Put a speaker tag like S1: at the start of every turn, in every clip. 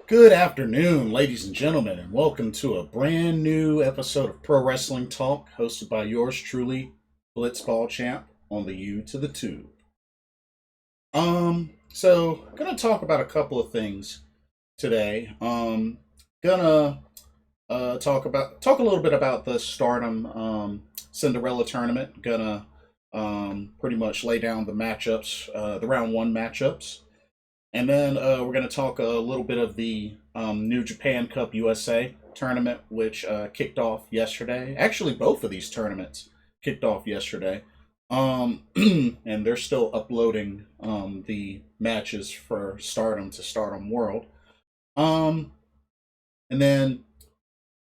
S1: Good afternoon, ladies and gentlemen, and welcome to a brand new episode of Pro Wrestling Talk, hosted by yours truly, Blitzball Champ, on the U to the Tube. Gonna talk about a couple of things today. Gonna talk a little bit about the Stardom Cinderella Tournament. Gonna pretty much lay down the matchups, the round one matchups. And then we're going to talk a little bit of the New Japan Cup USA tournament, which kicked off yesterday. Actually, both of these tournaments kicked off yesterday. And they're still uploading the matches for Stardom to Stardom World. And then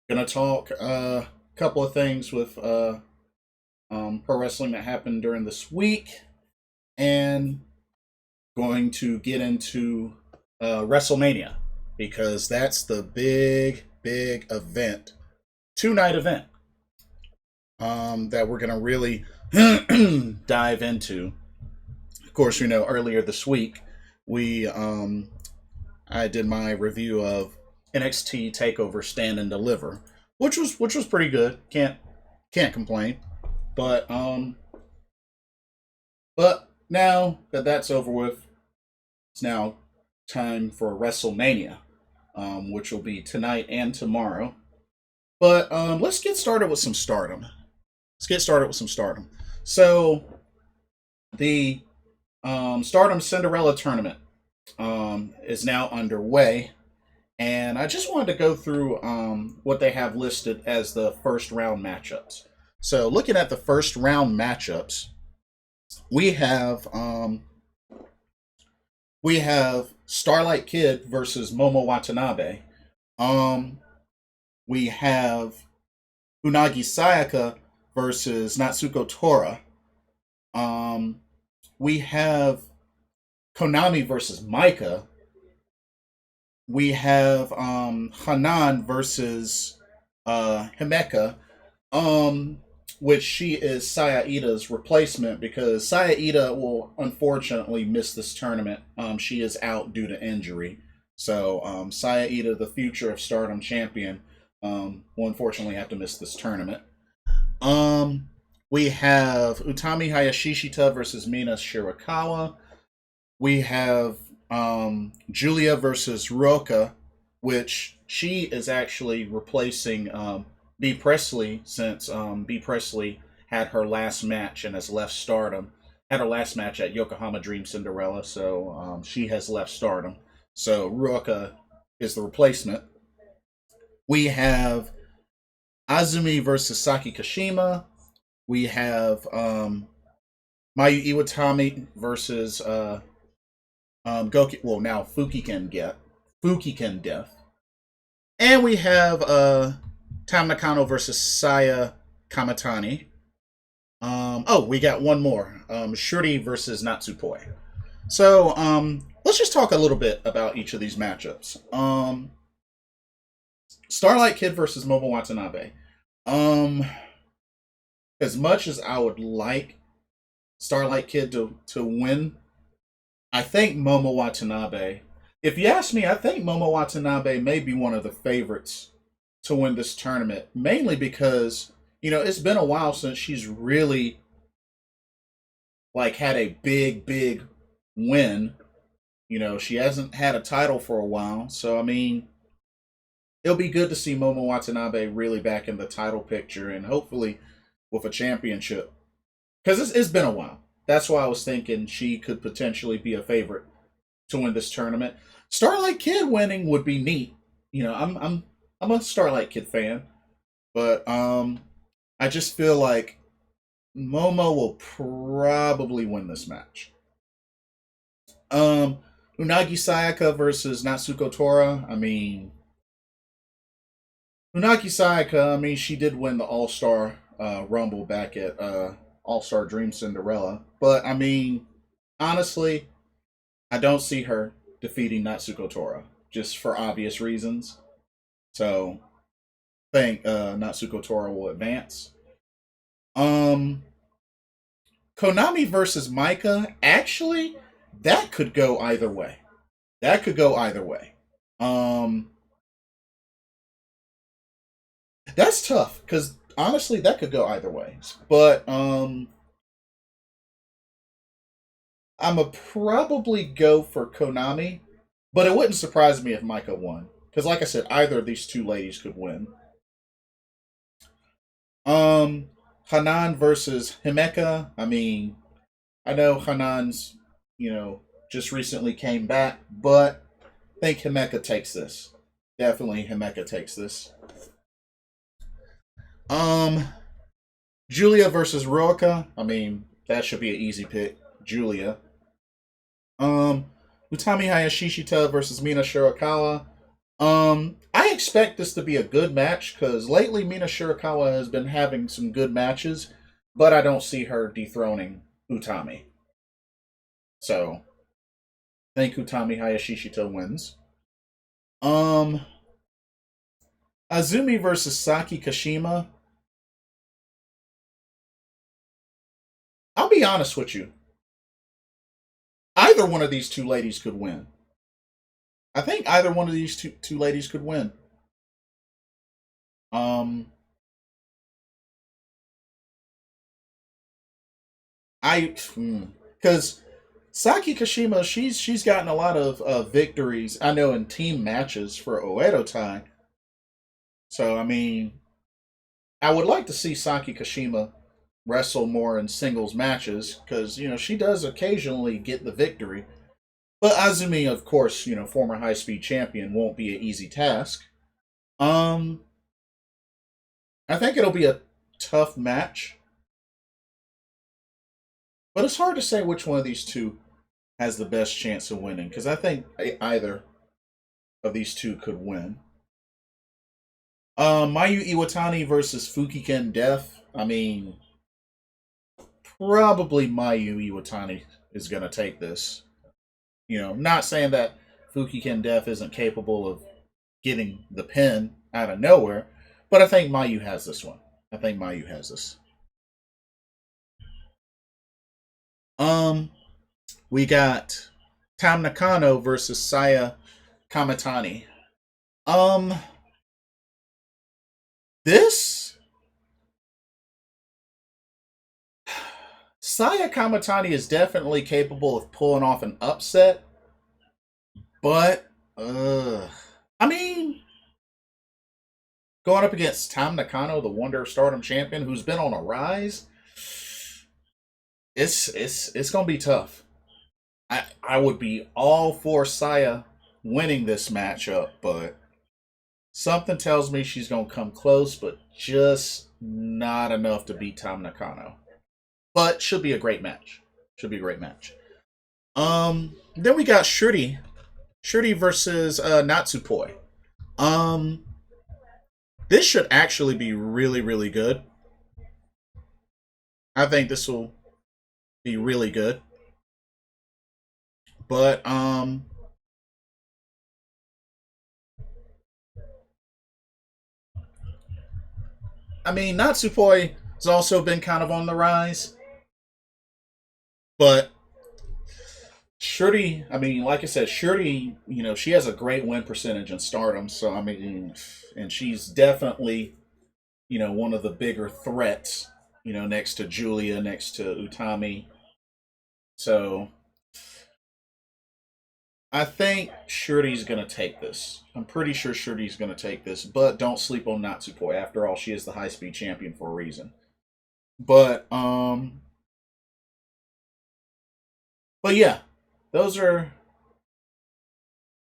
S1: going to talk a couple of things with pro wrestling that happened during this week. And going to get into Wrestlemania because that's the big event, 2-night event that we're going to really dive into. Of course, you know, earlier this week we I did my review of NXT Takeover Stand and Deliver, which was pretty good. Can't complain, but now that that's over with, it's now time for WrestleMania, which will be tonight and tomorrow. But let's get started with some Stardom. So the Stardom Cinderella Tournament is now underway, and I just wanted to go through what they have listed as the first round matchups. So looking at the first round matchups, we have Starlight Kid versus Mobile Watanabe. We have Unagi Sayaka versus Natsuko Tora. We have Konami versus Micah. We have Hanan versus Himeka. Which she is Saya Ida's replacement because Saya Ida will unfortunately miss this tournament. She is out due to injury. So Saya Ida, the future of Stardom champion, will unfortunately have to miss this tournament. We have Utami Hayashishita versus Mina Shirakawa. We have Julia versus Roka, which she is actually replacing B. Presley, since B. Presley had her last match and has left Stardom. Had her last match at Yokohama Dream Cinderella, so she has left Stardom. So Ruaka is the replacement. We have Azumi versus Saki Kashima. We have Mayu Iwatani versus Goki. Well, now Fukiken Death. And we have Tam Nakano versus Saya Kamatani. We got one more. Shuri versus Natsupoi. So, let's just talk a little bit about each of these matchups. Starlight Kid versus Mobile Watanabe. As much as I would like Starlight Kid to win, I think Momo Watanabe, if you ask me, I think Momo Watanabe may be one of the favorites to win this tournament, mainly because, you know, it's been a while since she's really had a big win. You know, she hasn't had a title for a while, so I mean, it'll be good to see Momo Watanabe really back in the title picture and hopefully with a championship, because it's been a while. That's why I was thinking she could potentially be a favorite to win this tournament. Starlight Kid winning would be neat. You know, I'm a Starlight Kid fan, but I just feel like Momo will probably win this match. Unagi Sayaka versus Natsuko Tora. I mean, Unagi Sayaka, I mean, she did win the All-Star Rumble back at All-Star Dream Cinderella. But, I mean, honestly, I don't see her defeating Natsuko Tora, just for obvious reasons. So, I think Natsuko Tora will advance. Konami versus Micah, actually, that could go either way. Um, that's tough because honestly, that could go either ways. But I'ma probably go for Konami, but it wouldn't surprise me if Micah won because, like I said, either of these two ladies could win. Um, Hanan versus Himeka. I mean, I know Hanan's, just recently came back, but I think Himeka takes this. Definitely Himeka takes this. Um, Julia versus Roka. I mean, that should be an easy pick. Julia. Um, Utami Hayashishita versus Mina Shirakawa. I expect this to be a good match because lately Mina Shirakawa has been having some good matches, but I don't see her dethroning Utami. So, I think Utami Hayashishita wins. Um, Azumi versus Saki Kashima. I'll be honest with you. Either one of these two ladies could win. I think either one of these two ladies could win. Um, because Saki Kashima, she's gotten a lot of victories. I know in team matches for Oedo Tai. So I mean, I would like to see Saki Kashima wrestle more in singles matches because she does occasionally get the victory. But Azumi, of course, former high speed champion, won't be an easy task. Um, I think it'll be a tough match, but it's hard to say which one of these two has the best chance of winning because I think either of these two could win. Mayu Iwatani versus Fukigen Death. I mean, probably Mayu Iwatani is going to take this. Not saying that Fukigen Death isn't capable of getting the pin out of nowhere, but I think Mayu has this one. I think Mayu has this. Um, we got Tam Nakano versus Saya Kamatani. Um, this Saya Kamatani is definitely capable of pulling off an upset, but I mean, going up against Tam Nakano, the Wonder of Stardom champion, who's been on a rise, it's gonna be tough. I would be all for Saya winning this matchup, but something tells me she's gonna come close, but just not enough to beat Tam Nakano. But should be a great match. Should be a great match. Then we got Shuri versus Natsupoi. Um, this should actually be really, really good. I think this will be really good. But I mean, Natsupoi has also been kind of on the rise, but Shuri, I mean, like I said, Shuri, she has a great win percentage in Stardom, so I mean, and she's definitely, one of the bigger threats, next to Julia, next to Utami. So I think Shuri's gonna take this. I'm pretty sure Shuri's gonna take this, but don't sleep on Natsupoi. After all, she is the high speed champion for a reason. But but yeah, those are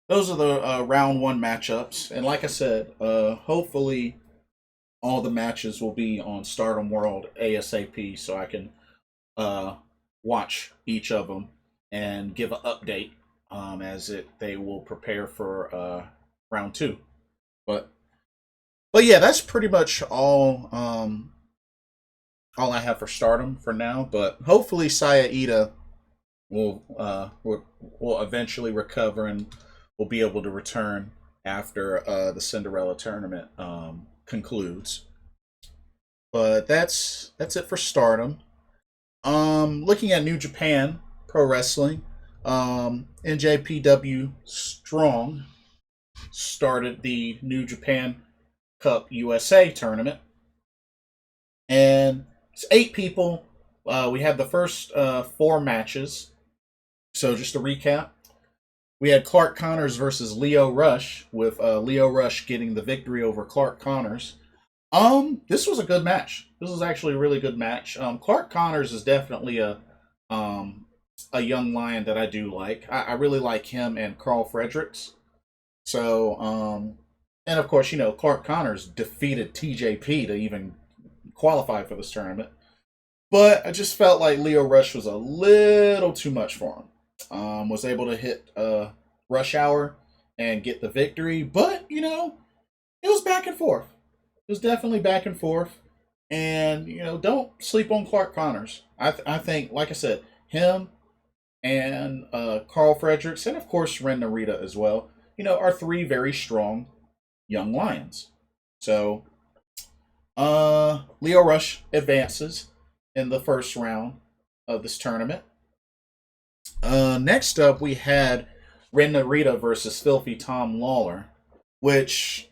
S1: the round one matchups, and like I said, hopefully all the matches will be on Stardom World ASAP, so I can uh watch each of them and give an update as they will prepare for round two. But yeah, that's pretty much all I have for Stardom for now. But hopefully Saya Ida will eventually recover and will be able to return after the Cinderella tournament concludes. But that's it for Stardom. Looking at New Japan Pro Wrestling, NJPW Strong. started the New Japan Cup USA tournament. And it's 8 people. We had the first 4 matches. So just to recap, we had Clark Connors versus Lio Rush, with Lio Rush getting the victory over Clark Connors. This was a good match. This was actually a really good match. Clark Connors is definitely a young lion that I do like. I really like him and Carl Fredericks. So, and of course, Clark Connors defeated TJP to even qualify for this tournament. But I just felt like Lio Rush was a little too much for him. Was able to hit Rush Hour and get the victory, but it was back and forth. It was definitely back and forth, and don't sleep on Clark Connors. I think, like I said, him and Carl Fredericks, and of course Ren Narita as well, are 3 very strong young lions. So, Lio Rush advances in the first round of this tournament. Next up, we had Ren Narita versus Filthy Tom Lawler, which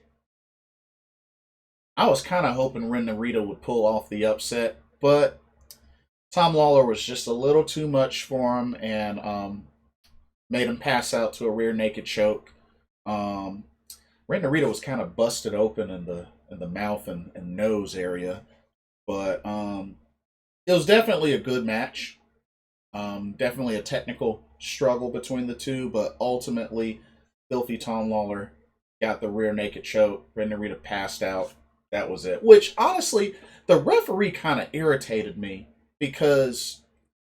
S1: I was kind of hoping Ren Narita would pull off the upset, but Tom Lawler was just a little too much for him and made him pass out to a rear naked choke. Ren Narita was kind of busted open in the mouth and nose area, but it was definitely a good match. Definitely a technical struggle between the two, but ultimately, Filthy Tom Lawler got the rear naked choke. Ren Narita passed out. That was it. Which, honestly, the referee kind of irritated me because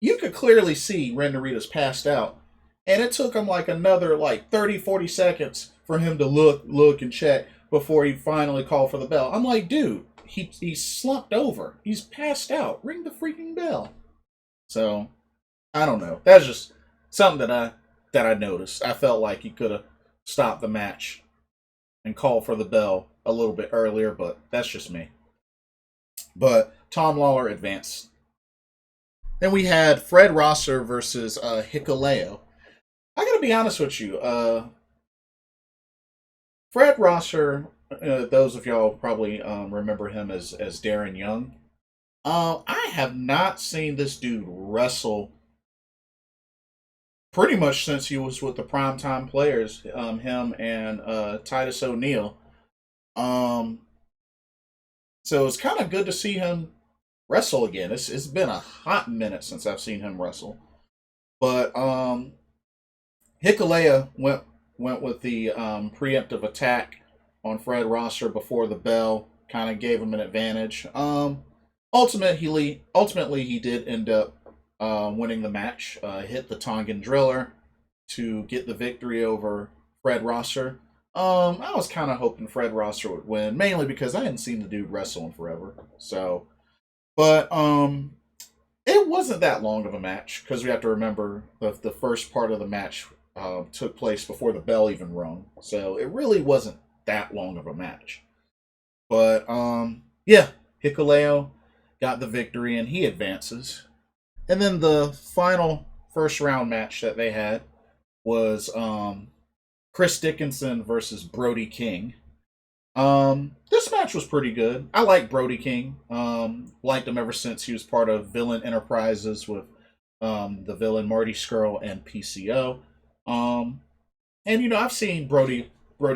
S1: you could clearly see Ren Narita's passed out, and it took him like another 30, 40 seconds for him to look, and check before he finally called for the bell. I'm like, dude, he's slumped over. He's passed out. Ring the freaking bell. So, I don't know. That's just something that I noticed. I felt like he could have stopped the match and called for the bell a little bit earlier, but that's just me. But Tom Lawler advanced. Then we had Fred Rosser versus Hickaleo. I gotta be honest with you. Fred Rosser, those of y'all probably remember him as Darren Young. I have not seen this dude wrestle pretty much since he was with the Primetime Players, him and Titus O'Neil. So it's kind of good to see him wrestle again. It's been a hot minute since I've seen him wrestle. But Hickaleo went with the preemptive attack on Fred Rosser before the bell, kind of gave him an advantage. Ultimately, he did end up winning the match. Hit the Tongan Driller to get the victory over Fred Rosser. I was kind of hoping Fred Rosser would win, mainly because I hadn't seen the dude wrestle in forever. So, but it wasn't that long of a match because we have to remember the first part of the match took place before the bell even rung. So it really wasn't that long of a match. But yeah, Hickaleo got the victory and he advances. And then the final first round match that they had was Chris Dickinson versus Brody King. This match was pretty good. I like Brody King. Liked him ever since he was part of Villain Enterprises with the villain Marty Scurll and PCO. And I've seen Brody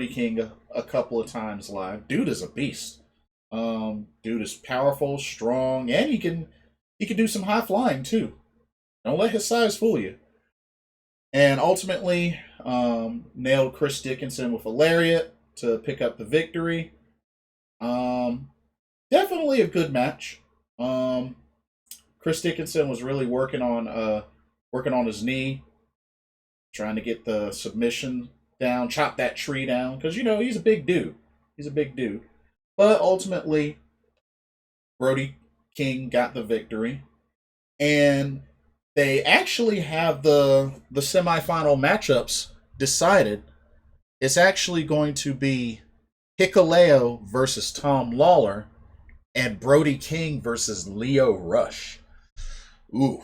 S1: King a couple of times live. Dude is a beast. Dude is powerful, strong, and he can do some high flying too. Don't let his size fool you. And ultimately, nailed Chris Dickinson with a lariat to pick up the victory. Definitely a good match. Chris Dickinson was really working on his knee, trying to get the submission down, chop that tree down, because he's a big dude. But ultimately, Brody King got the victory, and they actually have the semifinal matchups decided. It's actually going to be Hickaleo versus Tom Lawler and Brody King versus Lio Rush. Ooh.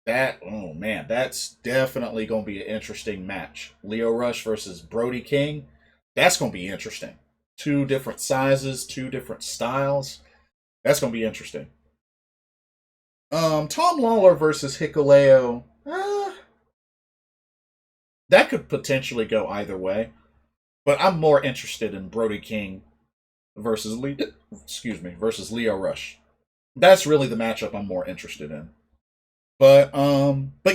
S1: Oh man, that's definitely going to be an interesting match. Lio Rush versus Brody King. That's going to be interesting. Two different sizes, two different styles. That's going to be interesting. Tom Lawler versus Hickaleo. That could potentially go either way, but I'm more interested in Brody King versus versus Lio Rush. That's really the matchup I'm more interested in. But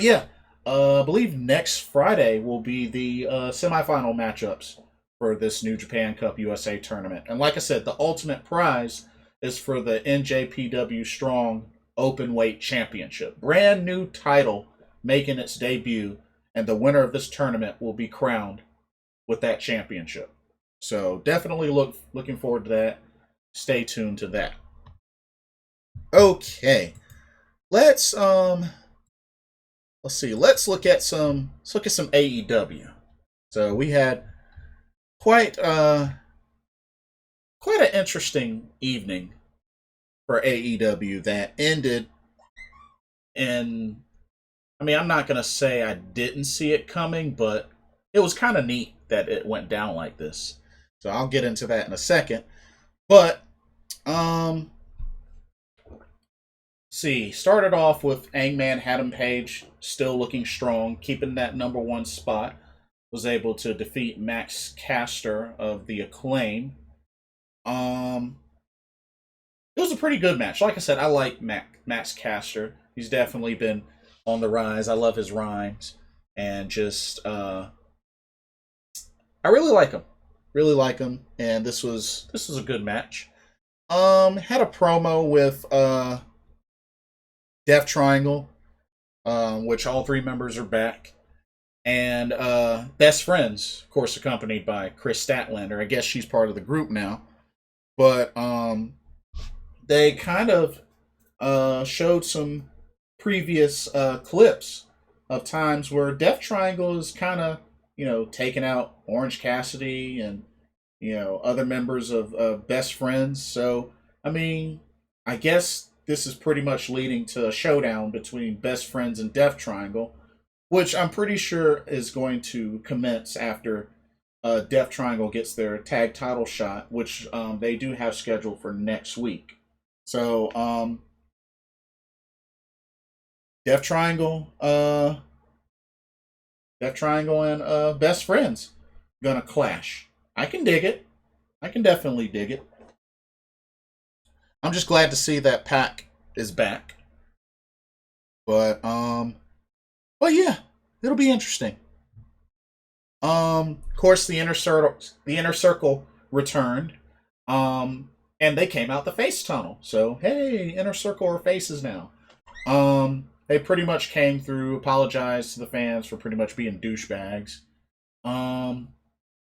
S1: yeah, I believe next Friday will be the semifinal matchups for this New Japan Cup USA tournament. And like I said, the ultimate prize is for the NJPW Strong Openweight Championship. Brand new title making its debut, and the winner of this tournament will be crowned with that championship. So definitely looking forward to that. Stay tuned to that. Okay. Let's let's see. Let's look at some AEW. So we had quite quite an interesting evening for AEW that ended in, I mean, I'm not going to say I didn't see it coming, but it was kind of neat that it went down like this. So I'll get into that in a second. But um see, started off with Hangman Adam Page still looking strong, keeping that number one spot. Was able to defeat Max Caster of the Acclaim. Um, it was a pretty good match. Like I said, I like Max Caster. He's definitely been on the rise. I love his rhymes, and just I really like him. Really like him, and this was a good match. Had a promo with Death Triangle, which all three members are back. And Best Friends, of course, accompanied by Chris Statlander. I guess she's part of the group now. But they kind of showed some previous clips of times where Death Triangle is kind of, taking out Orange Cassidy and, other members of Best Friends. So, I mean, I guess this is pretty much leading to a showdown between Best Friends and Death Triangle, which I'm pretty sure is going to commence after Death Triangle gets their tag title shot, which they do have scheduled for next week. So, Death Triangle, Death Triangle, and Best Friends gonna clash. I can dig it. I can definitely dig it. I'm just glad to see that Pac is back. But but yeah, it'll be interesting. Of course, the inner circle returned. And they came out the face tunnel. So hey, inner circle are faces now. They pretty much came through, apologized to the fans for pretty much being douchebags. Um,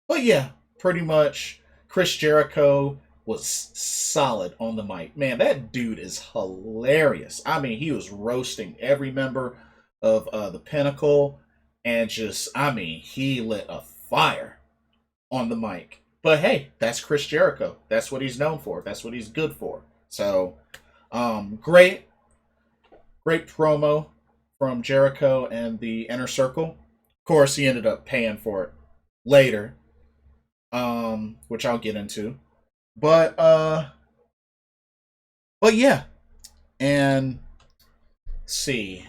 S1: but yeah, pretty much Chris Jericho was solid on the mic. Man, that dude is hilarious. I mean, he was roasting every member of the Pinnacle, and just, I mean, he lit a fire on the mic. But hey, that's Chris Jericho. That's what he's known for. That's what he's good for. So, great, great promo from Jericho and the Inner Circle. Of course, he ended up paying for it later, which I'll get into. But but yeah, and let's see.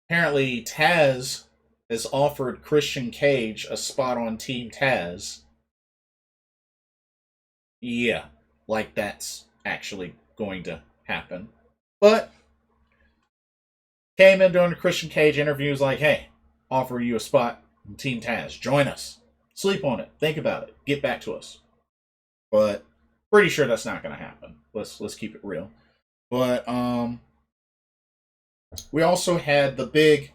S1: Apparently, Taz has offered Christian Cage a spot on Team Taz. Yeah, like that's actually going to happen. But came in during the Christian Cage interview, was like, hey, offer you a spot in Team Taz. Join us. Sleep on it. Think about it. Get back to us. But pretty sure that's not going to happen. Let's keep it real. But we also had the big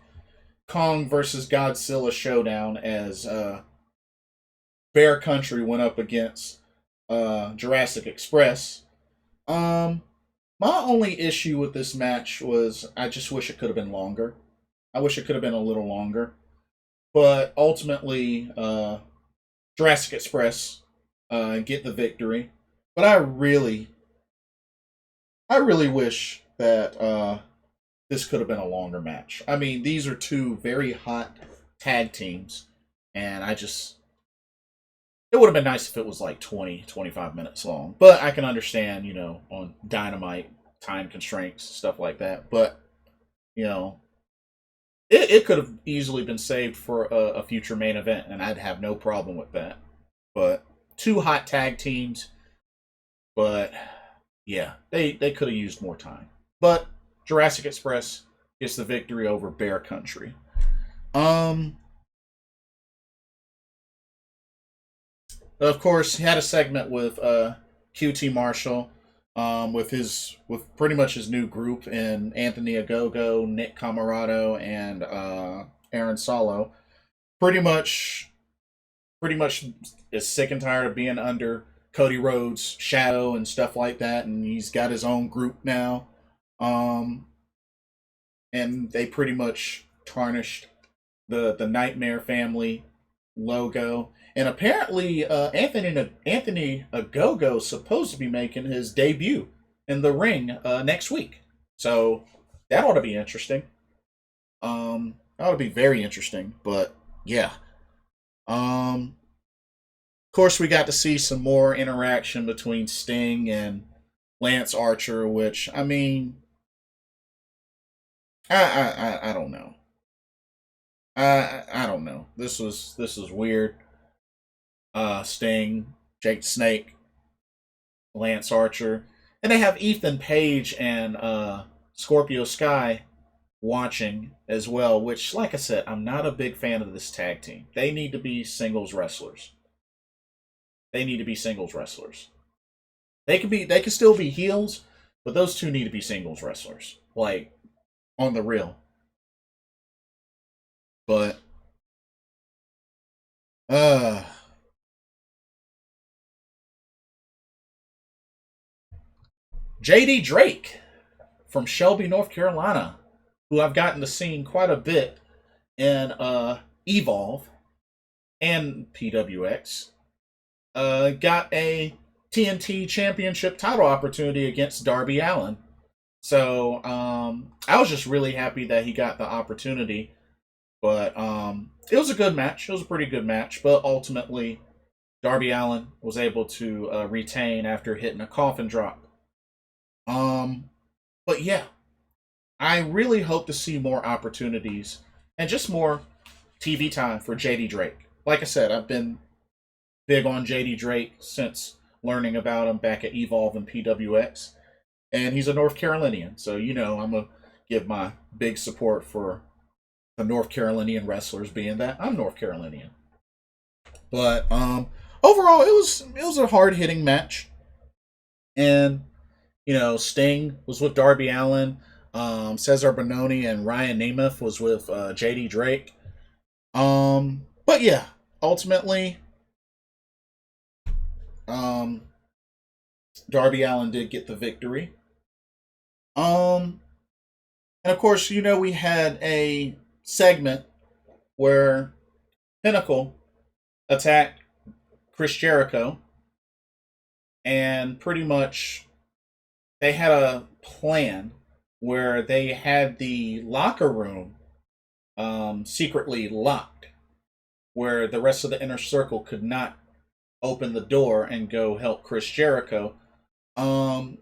S1: Kong versus Godzilla showdown as Bear Country went up against Jurassic Express. Um, my only issue with this match was I just wish it could have been longer. I wish it could have been a little longer. But ultimately, Jurassic Express get the victory. But I really wish that this could have been a longer match. I mean, these are two very hot tag teams, and it would have been nice if it was like 20, 25 minutes long. But I can understand, on Dynamite, time constraints, stuff like that. But, you know, it could have easily been saved for a future main event, and I'd have no problem with that. But two hot tag teams, but yeah, they could have used more time. But Jurassic Express gets the victory over Bear Country. Of course, he had a segment with QT Marshall, with pretty much his new group in Anthony Agogo, Nick Camarado, and Aaron Solo. Pretty much, pretty much is sick and tired of being under Cody Rhodes' shadow and stuff like that, and he's got his own group now. Um, and they pretty much tarnished the Nightmare Family logo. And apparently, Anthony Agogo is supposed to be making his debut in the ring next week. So that ought to be interesting. That ought to be very interesting. But yeah, of course, we got to see some more interaction between Sting and Lance Archer, which I mean, I don't know. I don't know. This was weird. Sting, Jake the Snake, Lance Archer, and they have Ethan Page and Scorpio Sky watching as well. Which, like I said, I'm not a big fan of this tag team. They need to be singles wrestlers. They need to be singles wrestlers. They can still be heels, but those two need to be singles wrestlers. Like on the real. But uh JD Drake from Shelby, North Carolina, who I've gotten to see quite a bit in Evolve and PWX, got a TNT Championship title opportunity against Darby Allin. So I was just really happy that he got the opportunity. But it was a good match. It was a pretty good match. But ultimately, Darby Allin was able to retain after hitting a coffin drop. But yeah, I really hope to see more opportunities and just more TV time for JD Drake. Like I said, I've been big on JD Drake since learning about him back at Evolve and PWX. And he's a North Carolinian, so I'm going to give my big support for the North Carolinian wrestlers, being that I'm North Carolinian. But overall, it was a hard hitting match, and Sting was with Darby Allin, Cesar Bononi and Ryan Nemeth was with JD Drake. But yeah, ultimately, um, Darby Allin did get the victory. And of course, we had a segment where Pinnacle attacked Chris Jericho, and pretty much they had a plan where they had the locker room secretly locked, where the rest of the inner circle could not open the door and go help Chris Jericho. Um,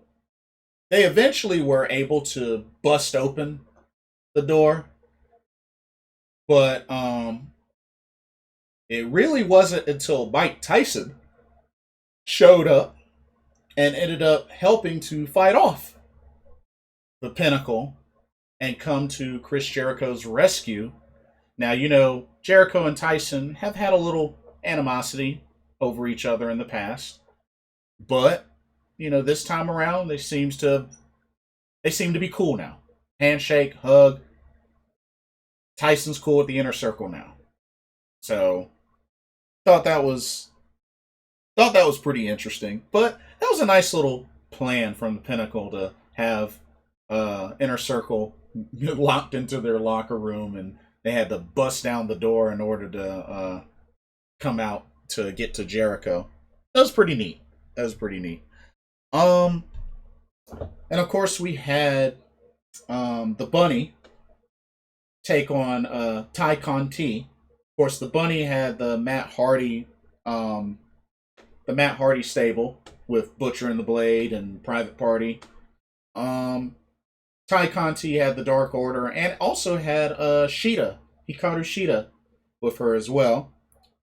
S1: they eventually were able to bust open the door, but it really wasn't until Mike Tyson showed up and ended up helping to fight off the Pinnacle and come to Chris Jericho's rescue. Now, Jericho and Tyson have had a little animosity over each other in the past, but this time around they seem to be cool now. Handshake, hug. Tyson's cool with the inner circle now. So, thought that was pretty interesting. But that was a nice little plan from the Pinnacle to have inner circle locked into their locker room, and they had to bust down the door in order to come out to get to Jericho. That was pretty neat. Um, and of course we had the Bunny take on Ty Conti. Of course, the Bunny had um, the Matt Hardy stable with Butcher and the Blade and Private Party. Um, Ty Conti had the Dark Order and also had Shida, Hikaru Shida, with her as well.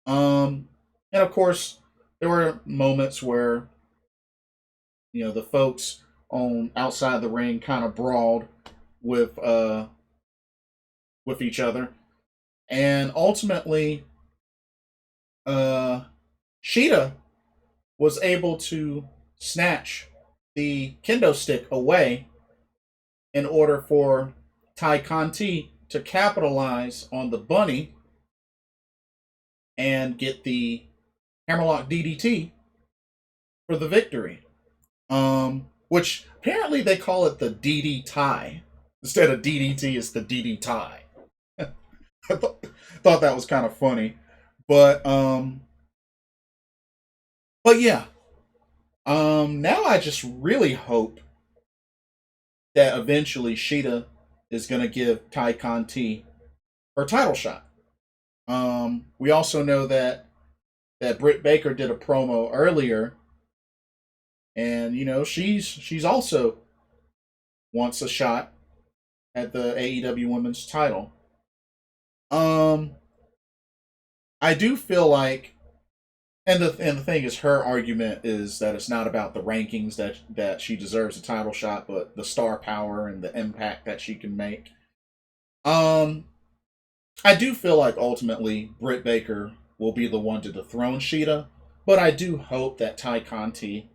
S1: And of course, there were moments where the folks on outside the ring kind of brawled with with each other, and ultimately, uh, Shida was able to snatch the kendo stick away in order for Tai Conti to capitalize on the bunny and get the Hammerlock DDT for the victory. Which apparently they call it the DD tie. Instead of DDT, it's the DD tie. I thought that was kind of funny. But but yeah. Now I just really hope that eventually Sheeta is gonna give Tai Conti her title shot. We also know that Britt Baker did a promo earlier, and she's also wants a shot at the AEW Women's title. Um, I do feel like, and the thing is, her argument is that it's not about the rankings that she deserves a title shot, but the star power and the impact that she can make. Um, I do feel like ultimately Britt Baker will be the one to dethrone Sheeta, but I do hope that Ty Conti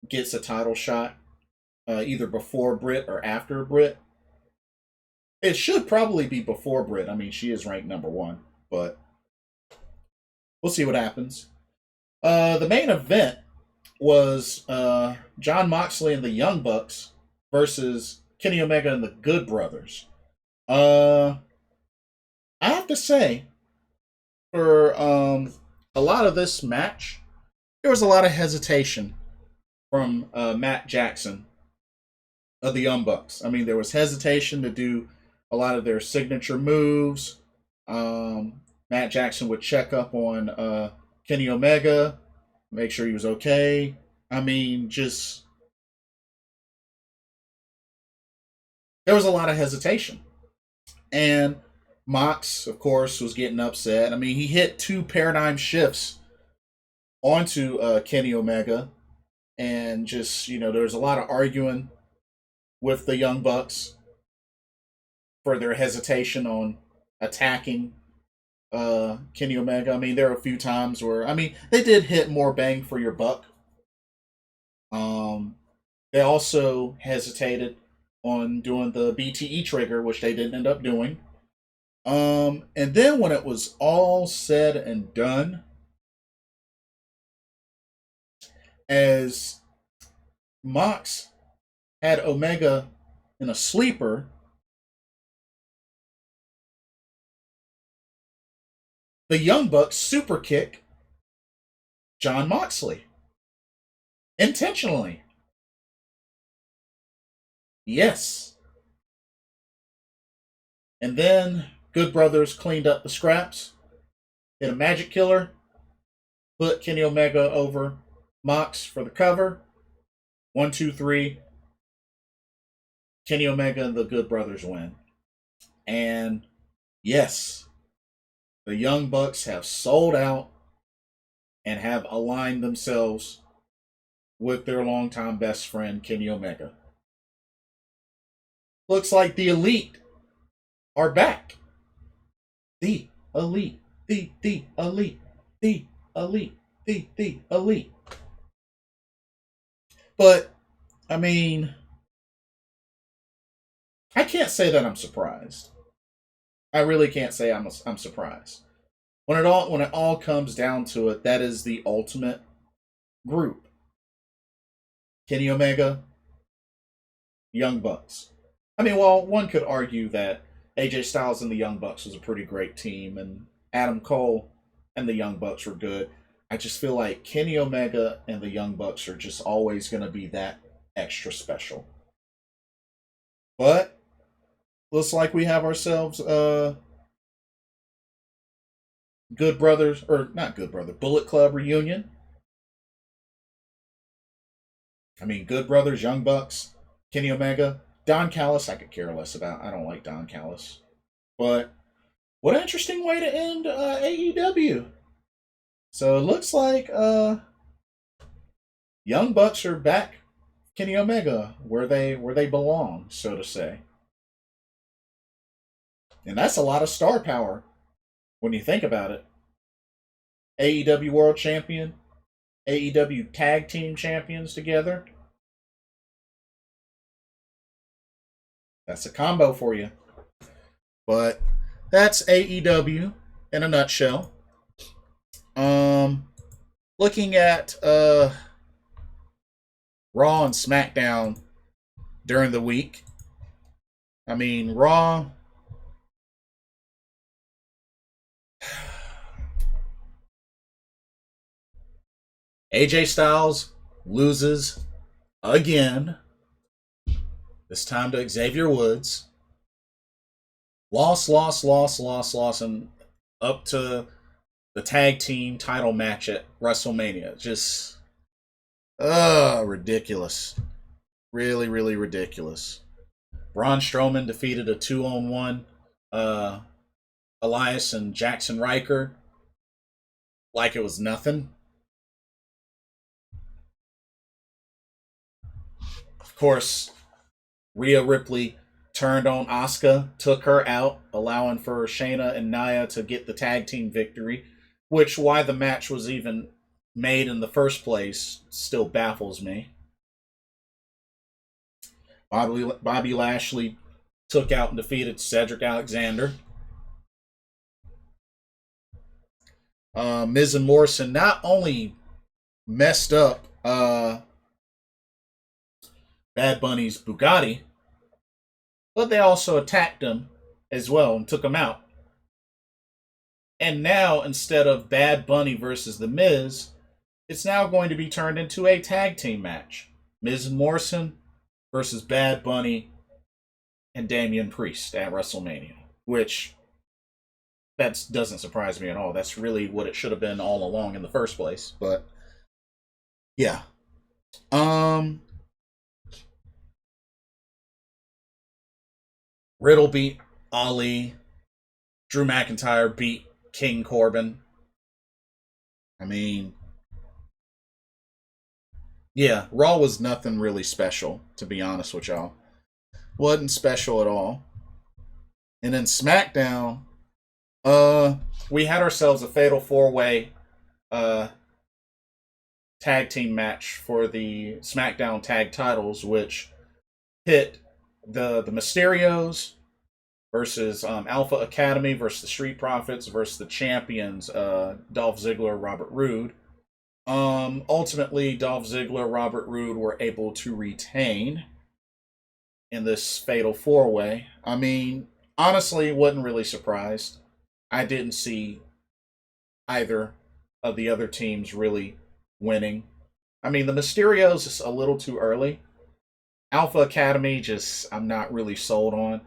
S1: gets a title shot either before Britt or after Britt. It should probably be before Britt. I mean, she is ranked number one, but we'll see what happens. The main event was John Moxley and the Young Bucks versus Kenny Omega and the Good Brothers. Uh, I have to say, for a lot of this match, there was a lot of hesitation from Matt Jackson of the Young Bucks. I mean, there was hesitation to do a lot of their signature moves. Matt Jackson would check up on Kenny Omega, make sure he was okay. I mean, just there was a lot of hesitation. And Mox, of course, was getting upset. I mean, he hit two paradigm shifts onto Kenny Omega, and just there was a lot of arguing with the Young Bucks for their hesitation on attacking Kenny Omega. I mean, there were a few times where they did hit more bang for your buck. They also hesitated on doing the BTE trigger, which they didn't end up doing. And then when it was all said and done, as Mox had Omega in a sleeper, the Young Bucks super kick John Moxley intentionally. Yes. And then Good Brothers cleaned up the scraps, hit a magic killer, put Kenny Omega over Mox for the cover. 1, 2, 3. Kenny Omega and the Good Brothers win. And yes, the Young Bucks have sold out and have aligned themselves with their longtime best friend, Kenny Omega. Looks like the Elite are back. The Elite, the Elite, the Elite, the Elite. But, I mean, I can't say that I'm surprised. I really can't say I'm surprised. When it all comes down to it, that is the ultimate group. Kenny Omega, Young Bucks. I mean, well, one could argue that AJ Styles and the Young Bucks was a pretty great team, and Adam Cole and the Young Bucks were good. I just feel like Kenny Omega and the Young Bucks are just always going to be that extra special. But looks like we have ourselves Good Brothers, or not Good Brother, Bullet Club reunion. I mean, Good Brothers, Young Bucks, Kenny Omega, Don Callis. I could care less about. I don't like Don Callis. But what an interesting way to end AEW. So it looks like Young Bucks are back. Kenny Omega, where they belong, so to say. And that's a lot of star power when you think about it. AEW World Champion, AEW Tag Team Champions together. That's a combo for you. But that's AEW in a nutshell. Looking at Raw and SmackDown during the week. I mean, Raw. AJ Styles loses again. This time to Xavier Woods. Loss, and up to the tag team title match at WrestleMania. Just, ridiculous. Really, really ridiculous. Braun Strowman defeated a 2-on-1 Elias and Jackson Riker like it was nothing. Of course, Rhea Ripley turned on Asuka, took her out, allowing for Shayna and Naya to get the tag team victory, which why the match was even made in the first place still baffles me. Bobby Lashley took out and defeated Cedric Alexander. Miz and Morrison not only messed up Bad Bunny's Bugatti, but they also attacked him as well and took him out. And now, instead of Bad Bunny versus The Miz, it's now going to be turned into a tag team match. Miz and Morrison versus Bad Bunny and Damian Priest at WrestleMania, which that doesn't surprise me at all. That's really what it should have been all along in the first place. But yeah. Riddle beat Ali. Drew McIntyre beat King Corbin. I mean, yeah, Raw was nothing really special, to be honest with y'all. Wasn't special at all. And then SmackDown, we had ourselves a fatal 4-way tag team match for the SmackDown Tag Titles, which hit the Mysterios versus Alpha Academy versus the Street Profits versus the champions Dolph Ziggler, Robert Roode. Ultimately, Dolph Ziggler, Robert Roode were able to retain in this fatal 4-way. I mean, honestly, wasn't really surprised. I didn't see either of the other teams really winning. I mean, the Mysterios is a little too early. Alpha Academy, just, I'm not really sold on.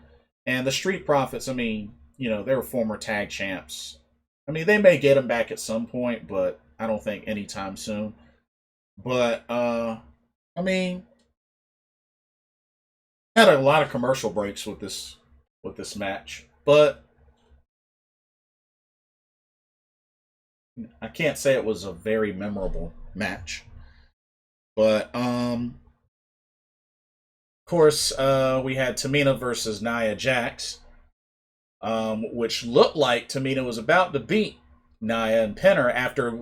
S1: And the Street Profits, I mean, they were former tag champs. I mean, they may get them back at some point, but I don't think anytime soon. But, I mean, had a lot of commercial breaks with this match. But I can't say it was a very memorable match. But, of course, we had Tamina versus Nia Jax, which looked like Tamina was about to beat Nia and pin her after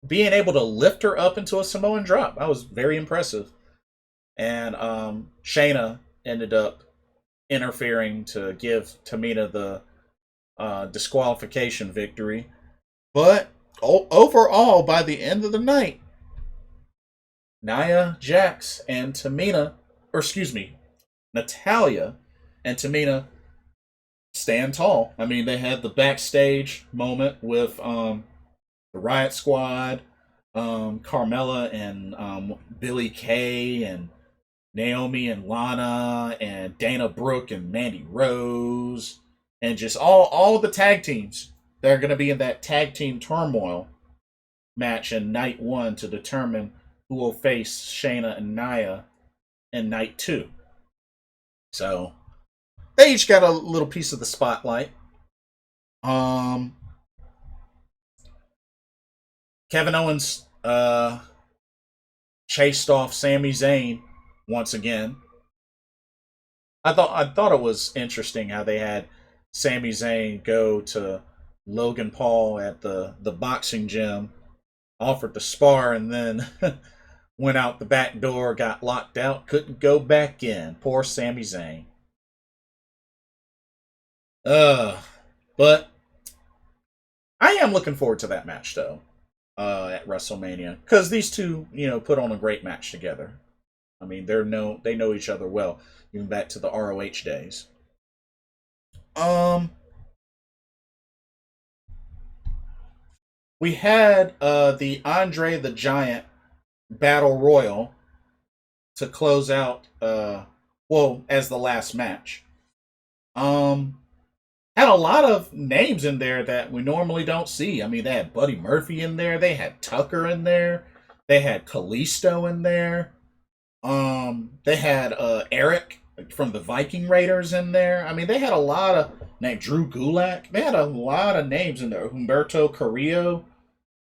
S1: being able to lift her up into a Samoan drop. That was very impressive. And Shayna ended up interfering to give Tamina the disqualification victory. But overall, by the end of the night, Nia Jax and Tamina, or excuse me, Natalya and Tamina stand tall. I mean, they had the backstage moment with the Riot Squad, Carmella and Billy Kay and Naomi and Lana and Dana Brooke and Mandy Rose and just all the tag teams that are going to be in that tag team turmoil match in night one to determine who will face Shayna and Naya in night two. So they each got a little piece of the spotlight. Um, Kevin Owens chased off Sami Zayn once again. I thought it was interesting how they had Sami Zayn go to Logan Paul at the boxing gym, offered to spar, and then went out the back door, got locked out, couldn't go back in. Poor Sami Zayn. Uh, but I am looking forward to that match though. At WrestleMania because these two, put on a great match together. I mean, they know each other well, even back to the ROH days. Um, we had the Andre the Giant Battle Royal to close out. As the last match. Um, had a lot of names in there that we normally don't see. I mean, they had Buddy Murphy in there. They had Tucker in there. They had Kalisto in there. They had Eric from the Viking Raiders in there. I mean, they had a lot of names. Drew Gulak. They had a lot of names in there. Humberto Carrillo,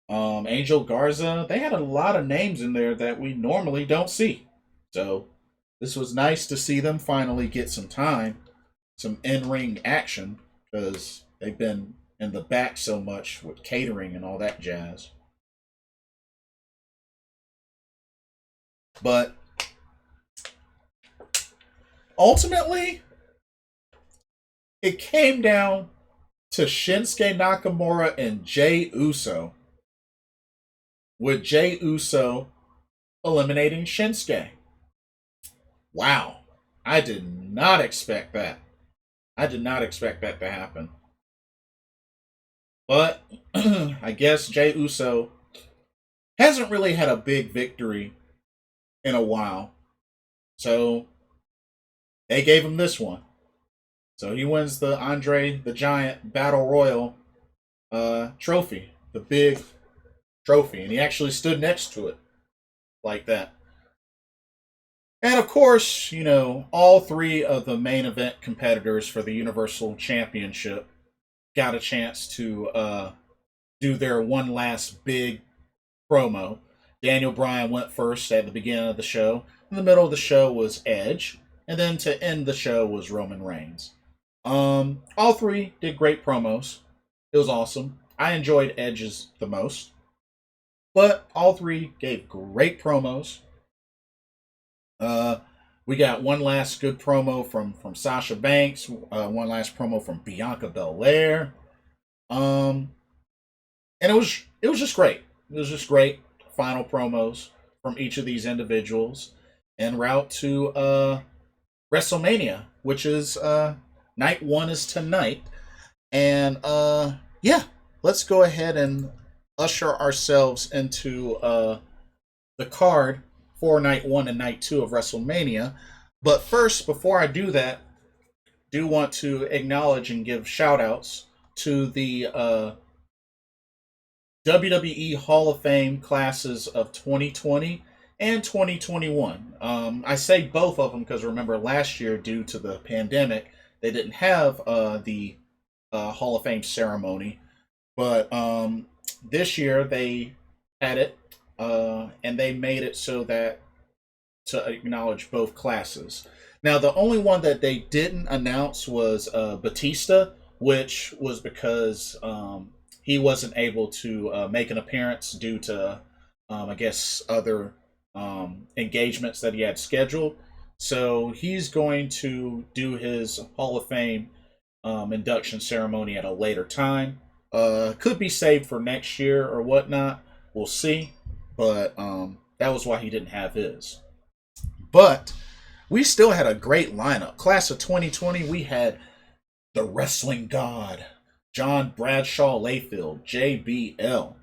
S1: Angel Garza. They had a lot of names in there that we normally don't see. So this was nice to see them finally get some time, some in-ring action, because they've been in the back so much with catering and all that jazz. But ultimately, it came down to Shinsuke Nakamura and Jey Uso, with Jey Uso eliminating Shinsuke. Wow. I did not expect that. I did not expect that to happen. But I guess Jey Uso hasn't really had a big victory in a while. So they gave him this one. So he wins the Andre the Giant Battle Royal trophy, the big trophy, and he actually stood next to it like that. And of course, all three of the main event competitors for the Universal Championship got a chance to do their one last big promo. Daniel Bryan went first at the beginning of the show. In the middle of the show was Edge, and then to end the show was Roman Reigns. All three did great promos. It was awesome. I enjoyed Edge's the most, but all three gave great promos. We got one last good promo from Sasha Banks. One last promo from Bianca Belair. Um, and it was just great. It was just great final promos from each of these individuals en route to WrestleMania, which is night one is tonight. And yeah, let's go ahead and usher ourselves into the card for night one and night two of WrestleMania. But first, before I do that, do want to acknowledge and give shout outs to the WWE Hall of Fame classes of 2020 and 2021. I say both of them because remember last year, due to the pandemic, they didn't have the Hall of Fame ceremony. But this year they had it, and they made it so that to acknowledge both classes. Now, the only one that they didn't announce was Batista, which was because he wasn't able to make an appearance due to, I guess, other engagements that he had scheduled. So he's going to do his Hall of Fame induction ceremony at a later time. Could be saved for next year or whatnot. We'll see. But that was why he didn't have his. But we still had a great lineup. Class of 2020, we had the Wrestling God, John Bradshaw Layfield, JBL,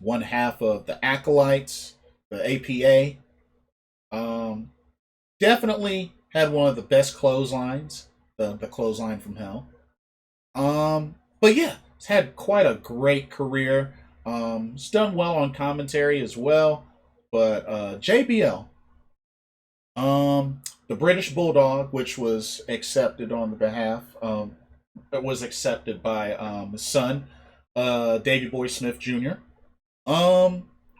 S1: one half of the Acolytes, the APA, Definitely had one of the best clotheslines, the clothesline from hell. But yeah, he's had quite a great career. He's done well on commentary as well. But JBL, the British Bulldog, which was accepted on the behalf, it was accepted by his son, Davy Boy Smith Jr.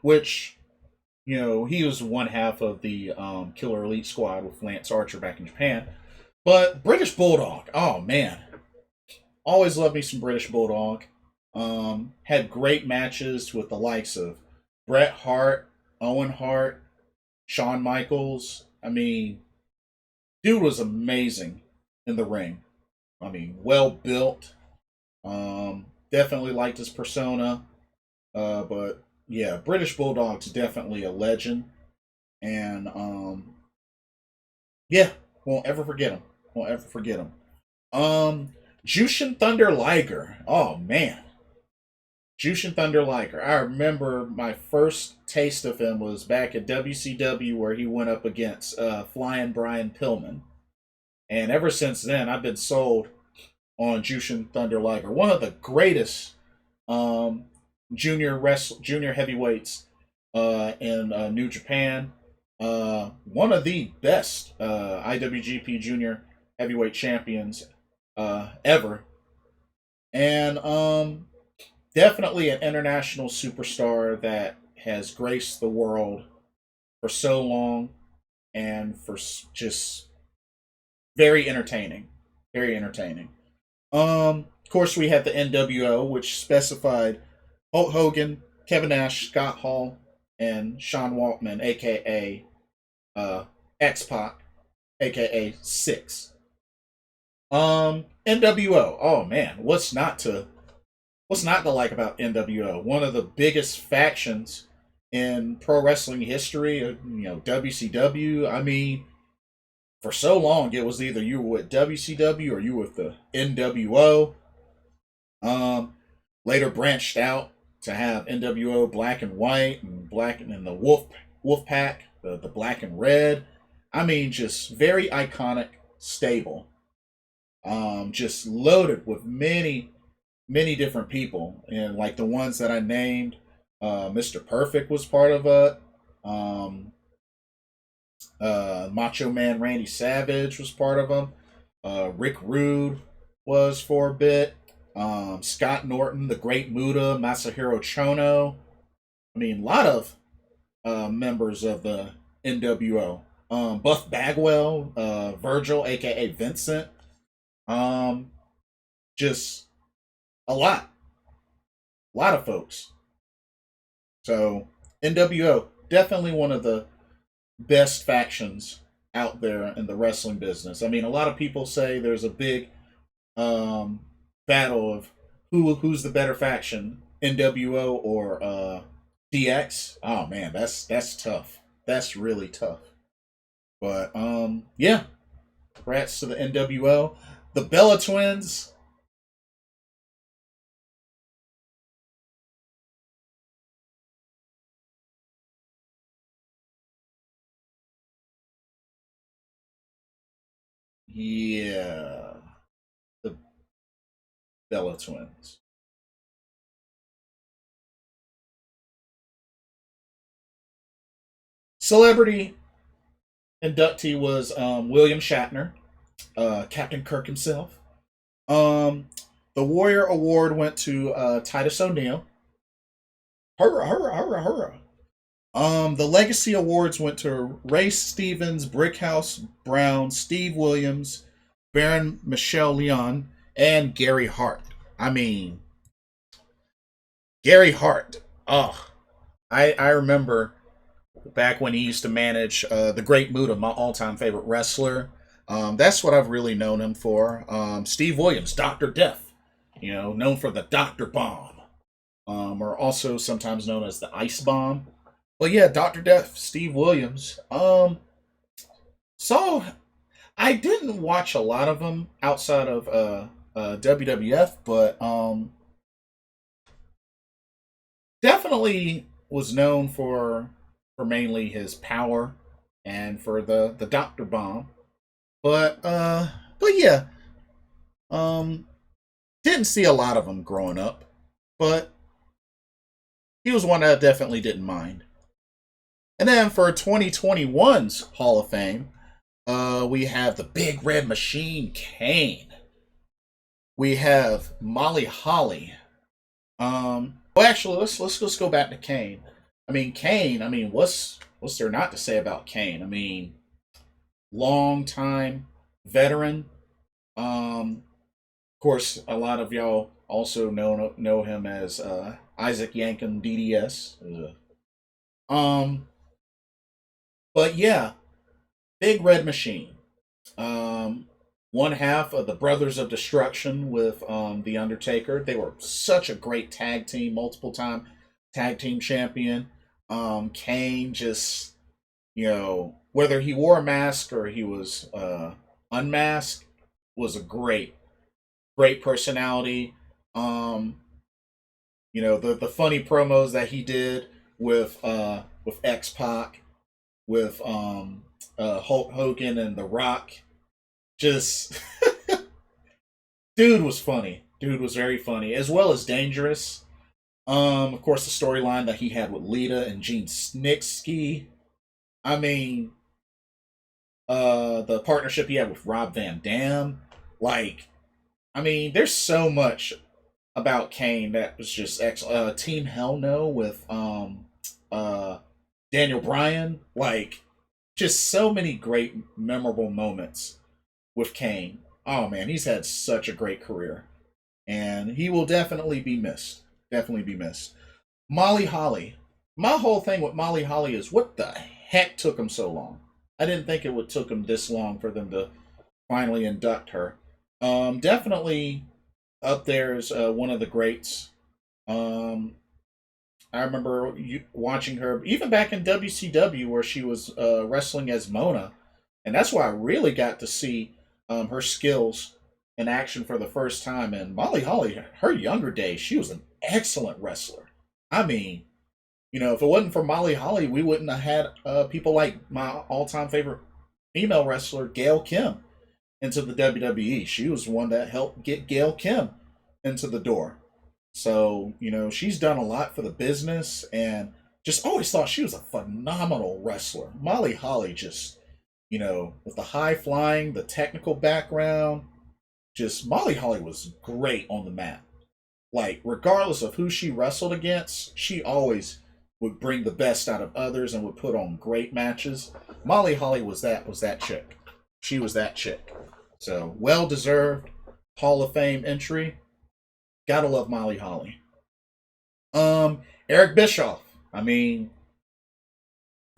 S1: Which he was one half of the Killer Elite Squad with Lance Archer back in Japan. But British Bulldog, oh man, always loved me some British Bulldog. Had great matches with the likes of Bret Hart, Owen Hart, Shawn Michaels. I mean, dude was amazing in the ring. I mean, well built. Definitely liked his persona. But yeah, British Bulldog's definitely a legend. And yeah, won't ever forget him. Won't ever forget him. Jushin Thunder Liger. Oh man. Jushin Thunder Liger. I remember my first taste of him was back at WCW where he went up against Flying Brian Pillman. And ever since then, I've been sold on Jushin Thunder Liger. One of the greatest um, junior heavyweights in New Japan. One of the best IWGP Junior Heavyweight Champions ever, and definitely an international superstar that has graced the world for so long, and for just very entertaining, very entertaining. Of course, we had the NWO, which specified Hulk Hogan, Kevin Nash, Scott Hall, and Sean Waltman, aka X Pac, aka Six. NWO. Oh man, what's not to like about NWO? One of the biggest factions in pro wrestling history. WCW. I mean, for so long it was either you were with WCW or you were with the NWO. Later branched out to have NWO Black and White and Black and the Wolf Pack, the Black and Red. I mean, just very iconic stable. Just loaded with many different people, and like the ones that I named, Mr. Perfect was part of it. Um, Macho Man Randy Savage was part of them. Rick Rude was for a bit. Scott Norton, the Great Muta, Masahiro Chono. I mean, a lot of members of the NWO. Buff Bagwell, Virgil, aka Vincent. Um, just a lot of folks. So NWO definitely one of the best factions out there in the wrestling business. I mean, a lot of people say there's a big um, battle of who's the better faction, NWO or DX. Oh man, that's tough. That's really tough. But yeah, congrats to the NWO, the Bella Twins. Yeah, the Bella Twins. Celebrity inductee was William Shatner, Captain Kirk himself. Um, the Warrior Award went to Titus O'Neil. Hurrah, hurrah, hurrah, hurrah. The Legacy Awards went to Ray Stevens, Brickhouse Brown, Steve Williams, Baron Michelle Leon, and Gary Hart. I mean, Gary Hart. Oh, I remember back when he used to manage the Great Muta, my all-time favorite wrestler. That's what I've really known him for. Steve Williams, Doctor Death, known for the Doctor Bomb, or also sometimes known as the Ice Bomb. But yeah, Doctor Death, Steve Williams. So I didn't watch a lot of them outside of WWF, but definitely was known for mainly his power. and for the Doctor Bomb. But yeah, um, didn't see a lot of him growing up, but he was one I definitely didn't mind. And then for 2021's Hall of Fame, we have the Big Red Machine, Kane. We have Molly Holly. Well, actually, let's go back to Kane. I mean, Kane. I mean, what's there not to say about Kane? I mean, long time veteran. Of course, a lot of y'all also know him as Isaac Yankem DDS. Um, but yeah, Big Red Machine. Um, One half of the Brothers of Destruction with the Undertaker. They were such a great tag team, multiple time tag team champion. Kane just, whether he wore a mask or he was unmasked, was a great personality. Um, the funny promos that he did with X Pac, with Hulk Hogan and The Rock, just dude was funny. Dude was very funny, as well as dangerous. Of course, the storyline that he had with Lita and Gene Snitsky. I mean, the partnership he had with Rob Van Dam. Like, I mean, there's so much about Kane that was just excellent. Team Hell No with uh, Daniel Bryan. Like, just so many great, memorable moments with Kane. Oh man, he's had such a great career, and he will definitely be missed. Definitely be missed. Molly Holly. My whole thing with Molly Holly is what the heck took him so long? I didn't think it would took him this long for them to finally induct her. Definitely up there is one of the greats. Um, I remember watching her even back in WCW where she was wrestling as Mona, and that's why I really got to see her skills in action for the first time. And Molly Holly, her younger days, she was an excellent wrestler. I mean, if it wasn't for Molly Holly, we wouldn't have had people like my all-time favorite female wrestler, Gail Kim, into the WWE. She was one that helped get Gail Kim into the door. So, she's done a lot for the business and just always thought she was a phenomenal wrestler. Molly Holly just, with the high flying, the technical background, just Molly Holly was great on the mat. Like, regardless of who she wrestled against, she always would bring the best out of others and would put on great matches. Molly Holly was that chick. She was that chick. So, well deserved Hall of Fame entry. Gotta love Molly Holly. Eric Bischoff. I mean,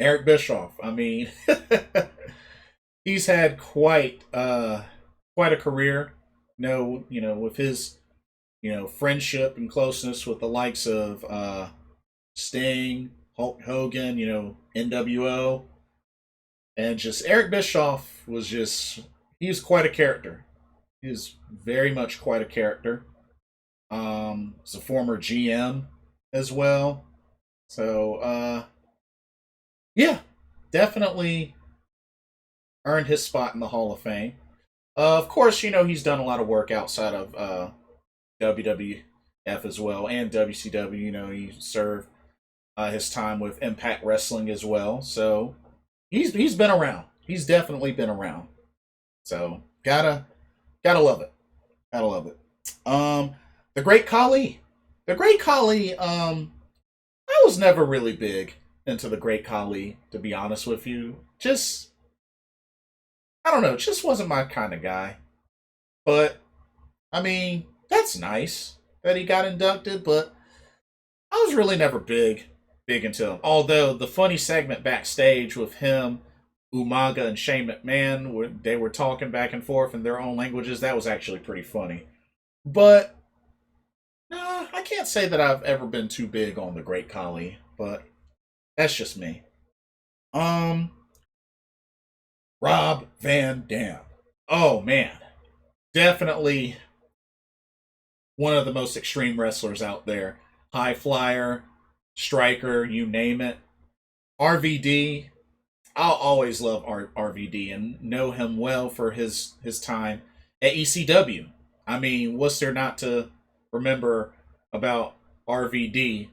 S1: Eric Bischoff. I mean, he's had quite a career. With his friendship and closeness with the likes of Sting, Hulk Hogan, NWO, and just Eric Bischoff he was quite a character. He was very much quite a character. Was a former GM as well. So yeah, definitely earned his spot in the Hall of Fame. Of course, he's done a lot of work outside of WWF as well and WCW. He served his time with Impact Wrestling as well. So he's been around. He's definitely been around. So gotta love it. Gotta love it. The Great Khali. The Great Khali. I was never really big into the Great Khali, to be honest with you. Just I don't know. Just wasn't my kind of guy. But I mean, that's nice that he got inducted. But I was really never big into him. Although the funny segment backstage with him, Umaga, and Shane McMahon, they were talking back and forth in their own languages. That was actually pretty funny. But nah, I can't say that I've ever been too big on the Great Khali. But that's just me. Um, Rob Van Dam. Oh man, definitely one of the most extreme wrestlers out there. High flyer, striker, you name it. RVD. I'll always love RVD and know him well for his time at ECW. I mean, what's there not to remember about RVD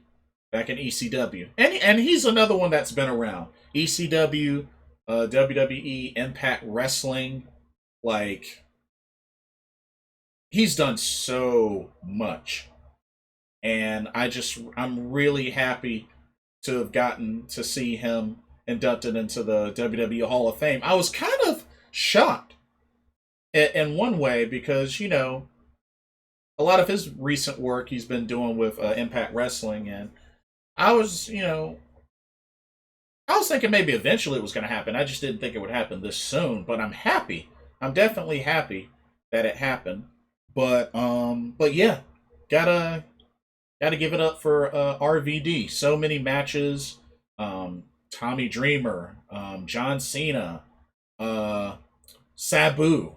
S1: back in ECW? And he's another one that's been around. ECW, WWE, Impact Wrestling, like he's done so much. And I'm really happy to have gotten to see him inducted into the WWE Hall of Fame. I was kind of shocked in one way because, you know, a lot of his recent work he's been doing with Impact Wrestling, and I was, you know, I was thinking maybe eventually it was going to happen. I just didn't think it would happen this soon, but I'm happy. I'm definitely happy that it happened. But yeah, gotta give it up for RVD. So many matches. Tommy Dreamer, John Cena, Sabu,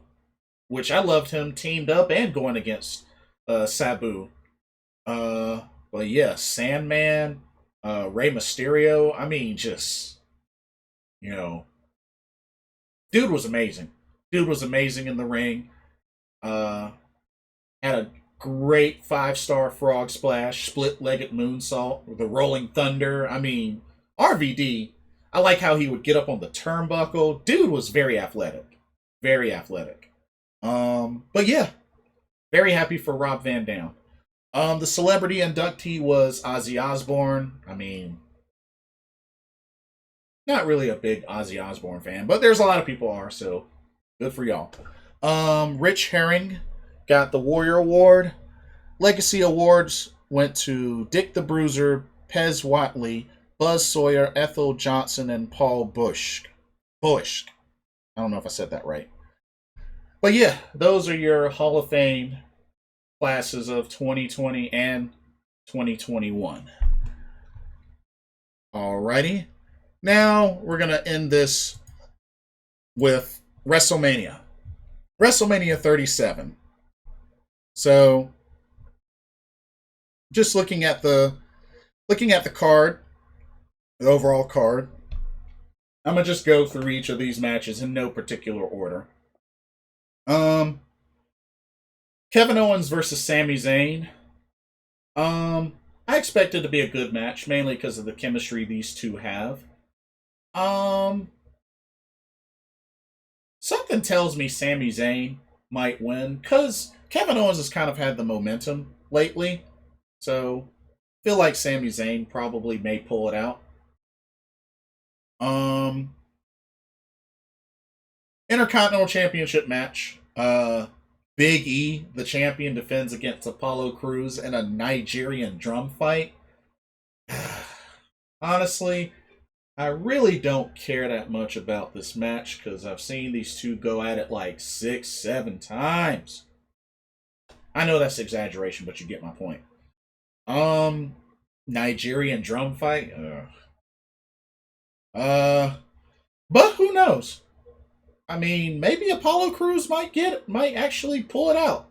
S1: which I loved him teamed up and going against Sabu. But yeah, Sandman, Rey Mysterio. I mean, just you know, dude was amazing. Dude was amazing in the ring. Uh, had a great 5-star frog splash, split-legged moonsault, the rolling thunder. I mean, RVD. I like how he would get up on the turnbuckle. Dude was very athletic, very athletic. But yeah, very happy for Rob Van Dam. The celebrity inductee was Ozzy Osbourne. I mean, not really a big Ozzy Osbourne fan, but there's a lot of people are, so good for y'all. Rich Herring got the Warrior Award. Legacy Awards went to Dick the Bruiser, Pez Watley, Buzz Sawyer, Ethel Johnson, and Paul Bush. Bush. I don't know if I said that right. But yeah, those are your Hall of Fame classes of 2020 and 2021. Alrighty. Now we're going to end this with WrestleMania. WrestleMania 37. So, just looking at the card, the overall card, I'm gonna just go through each of these matches in no particular order. Kevin Owens versus Sami Zayn. I expect it to be a good match, mainly because of the chemistry these two have. Something tells me Sami Zayn might win, because Kevin Owens has kind of had the momentum lately. So, I feel like Sami Zayn probably may pull it out. Intercontinental Championship match. Big E, the champion, defends against Apollo Crews in a Nigerian drum fight. Honestly, I really don't care that much about this match because I've seen these two go at it like 6, 7 times. I know that's exaggeration, but you get my point. Nigerian drum fight. But who knows? I mean, maybe Apollo Crews might actually pull it out.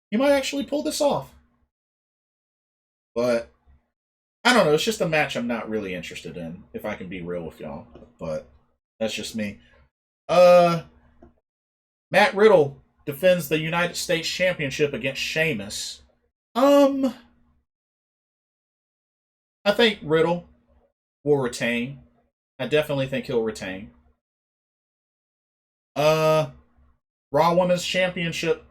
S1: He might actually pull this off. But I don't know. It's just a match I'm not really interested in, if I can be real with y'all. But that's just me. Matt Riddle defends the United States Championship against Sheamus. I think Riddle will retain. I definitely think he'll retain. Raw Women's Championship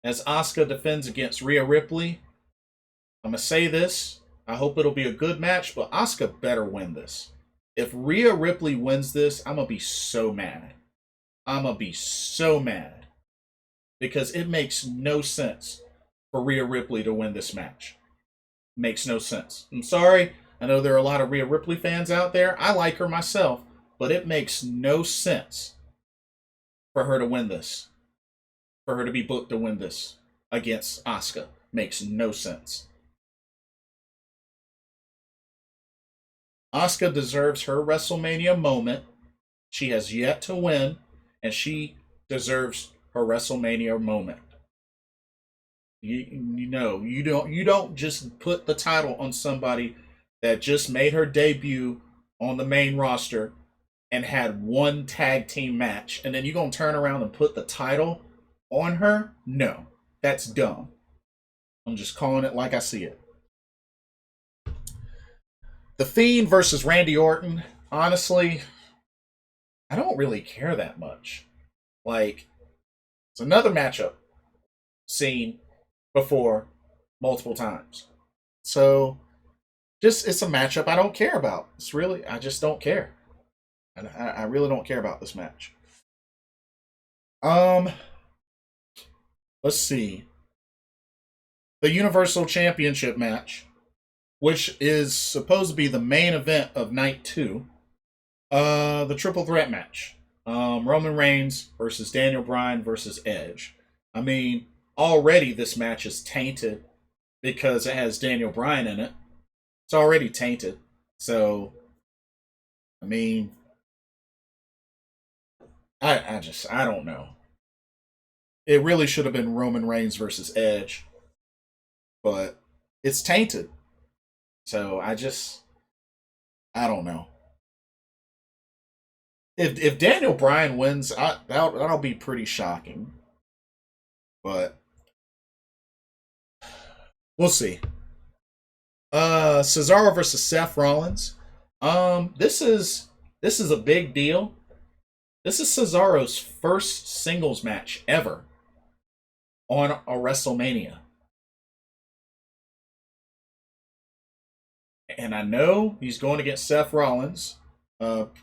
S1: as Asuka defends against Rhea Ripley. I'm going to say this. I hope it'll be a good match, but Asuka better win this. If Rhea Ripley wins this, I'm going to be so mad. I'm going to be so mad. Because it makes no sense for Rhea Ripley to win this match. Makes no sense. I'm sorry. I know there are a lot of Rhea Ripley fans out there. I like her myself. But it makes no sense for her to win this. For her to be booked to win this against Asuka. Makes no sense. Asuka deserves her WrestleMania moment. She has yet to win, and she deserves her WrestleMania moment. You don't just put the title on somebody that just made her debut on the main roster and had one tag team match, and then you're going to turn around and put the title on her? No, that's dumb. I'm just calling it like I see it. The Fiend versus Randy Orton. Honestly, I don't really care that much. Like, it's another matchup seen before multiple times. So, just it's a matchup I don't care about. It's really, I just don't care. I really don't care about this match. Um, let's see. The Universal Championship match, which is supposed to be the main event of night 2. The triple threat match. Roman Reigns versus Daniel Bryan versus Edge. I mean, already this match is tainted because it has Daniel Bryan in it. It's already tainted. So, I mean, I don't know. It really should have been Roman Reigns versus Edge, but it's tainted. So I don't know. If Daniel Bryan wins, that'll be pretty shocking. But we'll see. Cesaro versus Seth Rollins. This is a big deal. This is Cesaro's first singles match ever on a WrestleMania. And I know he's going against Seth Rollins,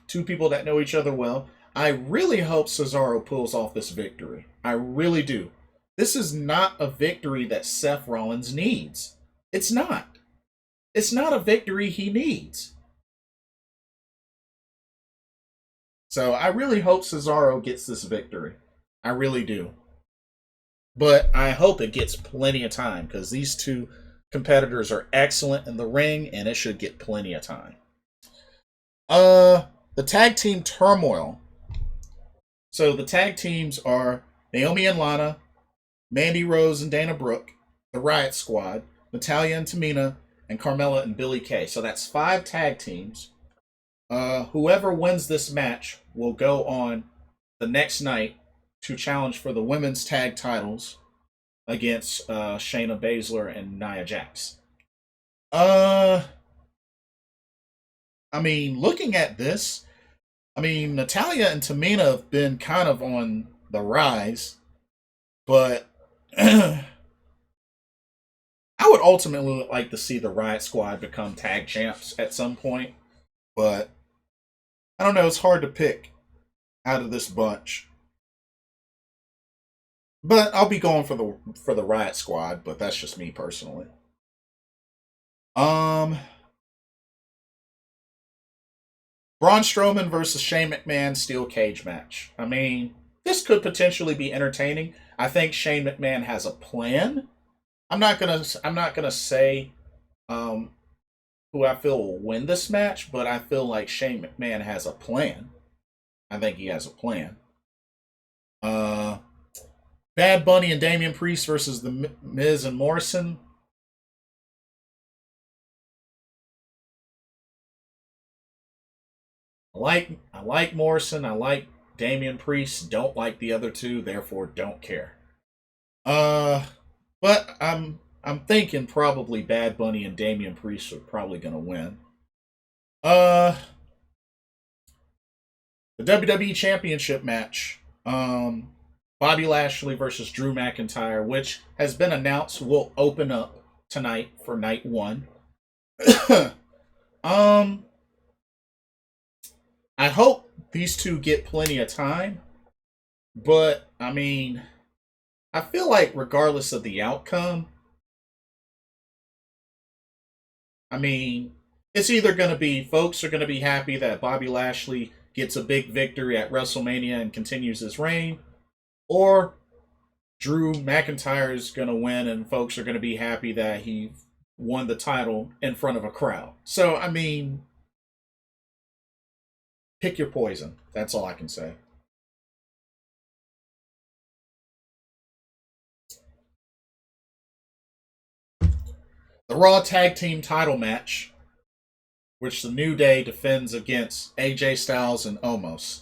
S1: two people that know each other well. I really hope Cesaro pulls off this victory. I really do. This is not a victory that Seth Rollins needs. It's not. It's not a victory he needs. So I really hope Cesaro gets this victory. I really do. But I hope it gets plenty of time because these two competitors are excellent in the ring and it should get plenty of time. The tag team turmoil. So the tag teams are Naomi and Lana, Mandy Rose and Dana Brooke, the Riot Squad, Natalya and Tamina, and Carmella and Billie Kay. So that's 5 tag teams. Whoever wins this match will go on the next night to challenge for the women's tag titles against Shayna Baszler and Nia Jax. I mean, looking at this, I mean, Natalya and Tamina have been kind of on the rise, but I would ultimately like to see the Riot Squad become tag champs at some point, but I don't know. It's hard to pick out of this bunch. But I'll be going for the Riot Squad, but that's just me personally. Um Braun Strowman versus Shane McMahon steel cage match. I mean, this could potentially be entertaining. I think Shane McMahon has a plan. I'm not gonna say um who I feel will win this match, but I feel like Shane McMahon has a plan. I think he has a plan. Uh, Bad Bunny and Damian Priest versus the Miz and Morrison. I like Morrison. I like Damian Priest. Don't like the other two. Therefore, don't care. Uh, but I'm thinking probably Bad Bunny and Damian Priest are probably gonna win. Uh, the WWE Championship match. Bobby Lashley versus Drew McIntyre, which has been announced will open up tonight for night 1. um, I hope these two get plenty of time, but I mean, I feel like regardless of the outcome, I mean, it's either going to be folks are going to be happy that Bobby Lashley gets a big victory at WrestleMania and continues his reign, or Drew McIntyre is going to win and folks are going to be happy that he won the title in front of a crowd. So, I mean, pick your poison. That's all I can say. The Raw Tag Team title match. which the New Day defends against AJ Styles and Omos.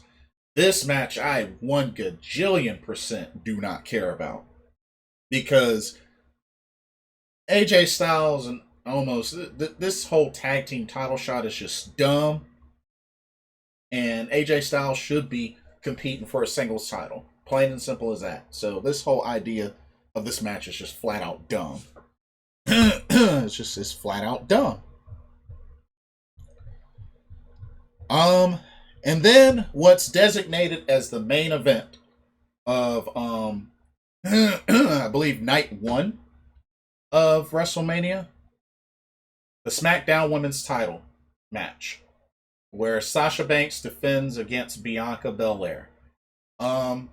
S1: This match I 1 gajillion% do not care about. Because AJ Styles and Omos, this whole tag team title shot is just dumb. And AJ Styles should be competing for a singles title. Plain and simple as that. So this whole idea of this match is just flat out dumb. It's flat out dumb. And then what's designated as the main event of I believe night 1 of WrestleMania, the SmackDown Women's Title match, where Sasha Banks defends against Bianca Belair.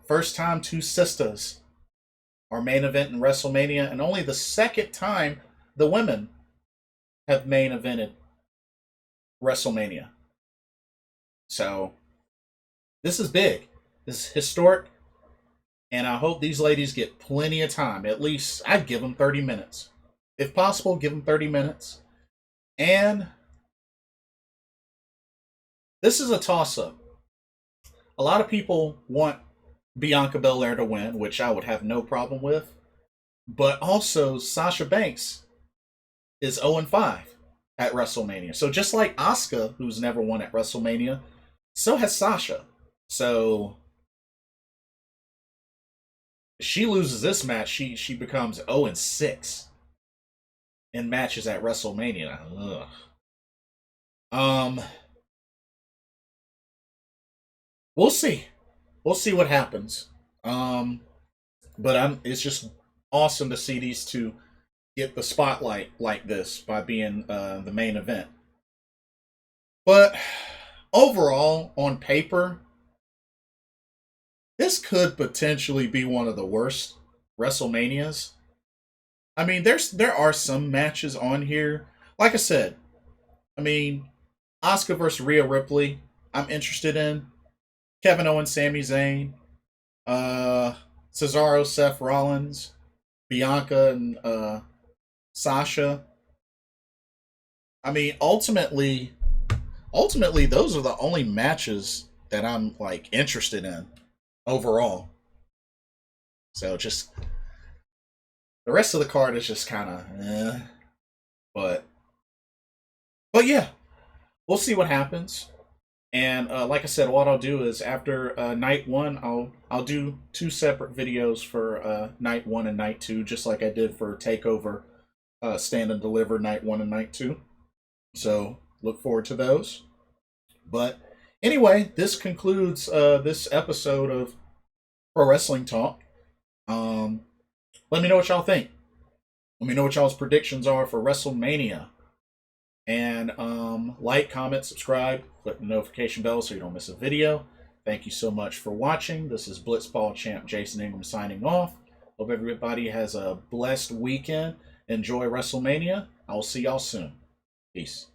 S1: First time 2 sisters are main event in WrestleMania, and only the second time the women have main evented WrestleMania. So, this is big. This is historic. And I hope these ladies get plenty of time. At least, I'd give them 30 minutes. If possible, give them 30 minutes. And this is a toss-up. A lot of people want Bianca Belair to win, which I would have no problem with. But also, Sasha Banks is 0-5 at WrestleMania. So just like Asuka, who's never won at WrestleMania, so has Sasha. So if she loses this match, she becomes 0-6 in matches at WrestleMania. We'll see. We'll see what happens. But it's just awesome to see these two get the spotlight like this by being the main event. But overall, on paper, this could potentially be one of the worst WrestleManias. I mean, there are some matches on here. Like I said, I mean, Asuka versus Rhea Ripley, I'm interested in. Kevin Owens, Sami Zayn, Cesaro, Seth Rollins, Bianca, and Sasha. I mean, ultimately, those are the only matches that I'm like interested in overall. So just the rest of the card is just kind of, but yeah, we'll see what happens. And like I said, what I'll do is after night 1, I'll do 2 separate videos for night 1 and night 2, just like I did for Takeover Stand and Deliver night 1 and night 2. So look forward to those. But anyway, this concludes this episode of Pro Wrestling Talk. Let me know what y'all think. Let me know what y'all's predictions are for WrestleMania. And like, comment, subscribe, click the notification bell so you don't miss a video. Thank you so much for watching. This is Blitzball Champ Jason Ingram signing off. Hope everybody has a blessed weekend. Enjoy WrestleMania. I will see y'all soon. Peace.